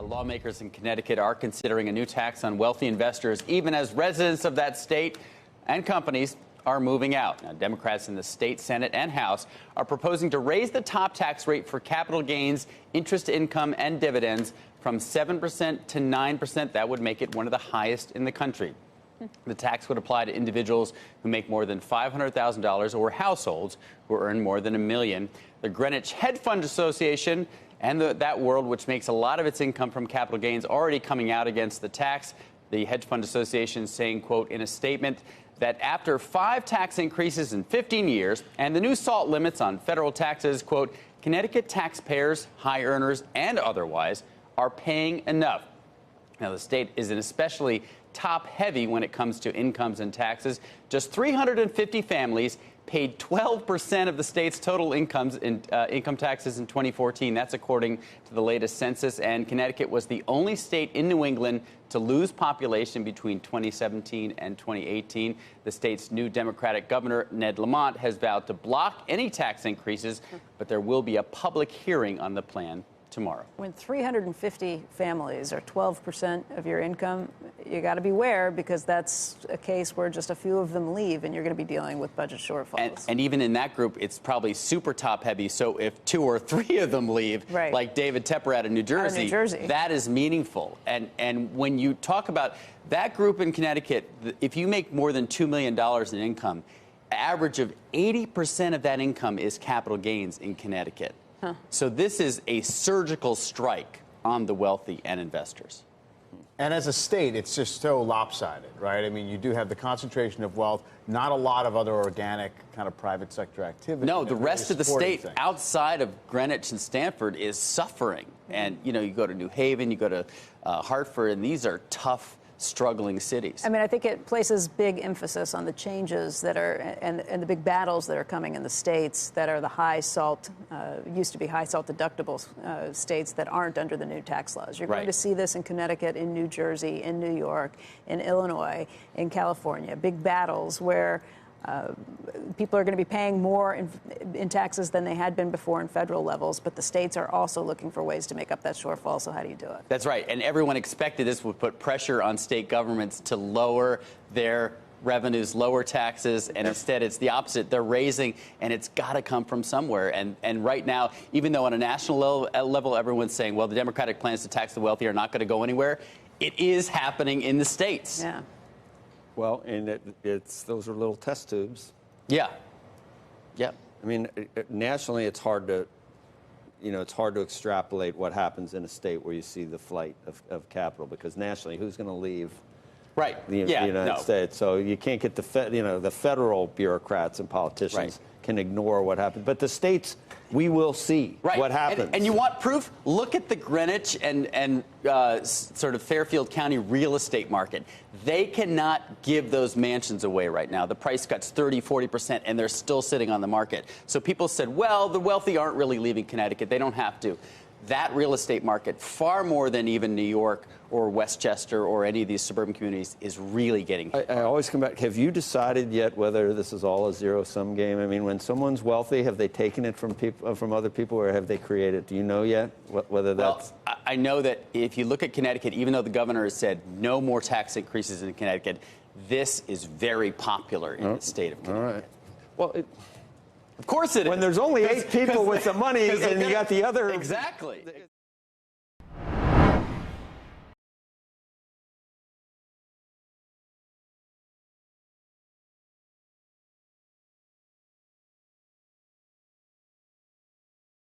Lawmakers in Connecticut are considering a new tax on wealthy investors, even as residents of that state and companies are moving out. Now, Democrats in the state Senate and House are proposing to raise the top tax rate for capital gains, interest income, and dividends from 7% to 9%. That would make it one of the highest in the country. The tax would apply to individuals who make more than $500,000 or households who earn more than $1 million. The Greenwich Hedge Fund Association and that world, which makes a lot of its income from capital gains, already coming out against the tax. The Hedge Fund Association saying, quote, in a statement that after 5 tax increases in 15 years and the new SALT limits on federal taxes, quote, Connecticut taxpayers, high earners and otherwise, are paying enough. Now, the state is an especially top-heavy when it comes to incomes and taxes. Just 350 families paid 12% of the state's total income taxes in 2014. That's according to the latest census. And Connecticut was the only state in New England to lose population between 2017 and 2018. The state's new Democratic governor, Ned Lamont, has vowed to block any tax increases, but there will be a public hearing on the plan tomorrow. When 350 families are 12% of your income, you got to beware, because that's a case where just a few of them leave and you're going to be dealing with budget shortfalls. And even in that group, it's probably super top heavy. So if 2 or 3 of them leave, right, like David Tepper out of New Jersey, that is meaningful. And when you talk about that group in Connecticut, if you make more than $2 million in income, average of 80% of that income is capital gains in Connecticut. Huh. So this is a surgical strike on the wealthy and investors. And as a state, it's just so lopsided, right? I mean, you do have the concentration of wealth, not a lot of other organic kind of private sector activity. No, the rest of the state outside of Greenwich and Stamford is suffering. And, you know, you go to New Haven, you go to Hartford, and these are tough, struggling cities. I mean, I think it places big emphasis on the changes that are and the big battles that are coming in the states that are the high salt, used to be high salt deductible states that aren't under the new tax laws. You're going to see this in Connecticut, in New Jersey, in New York, in Illinois, in California. Big battles where people are going to be paying more in taxes than they had been before in federal levels, but the states are also looking for ways to make up that shortfall. So how do you do it? That's right. And everyone expected this would put pressure on state governments to lower their revenues, lower taxes, and instead it's the opposite. They're raising, and it's got to come from somewhere. And right now, even though on a national level everyone's saying, well, the Democratic plans to tax the wealthy are not going to go anywhere, it is happening in the states. Yeah. Well, and those are little test tubes. Yeah. Yeah. I mean, nationally, it's hard to, it's hard to extrapolate what happens in a state where you see the flight of capital, because nationally, who's going to leave? Right. The United States. So you can't get the federal bureaucrats and politicians can ignore what happened, but the states, we will see what happens. And you want proof? Look at the Greenwich and sort of Fairfield County real estate market. They cannot give those mansions away right now. The price cuts 30–40%, and they're still sitting on the market. So people said, well, the wealthy aren't really leaving Connecticut. They don't have to. That real estate market, far more than even New York or Westchester or any of these suburban communities, is really getting hit. I always come back. Have you decided yet whether this is all a zero-sum game? I mean, when someone's wealthy, have they taken it from other people, or have they created it? Do you know yet whether that's... Well, I know that if you look at Connecticut, even though the governor has said no more tax increases in Connecticut, this is very popular in the state of Connecticut. All right. Well, of course it is. When there's only 8 people with the money and you got the other... Exactly.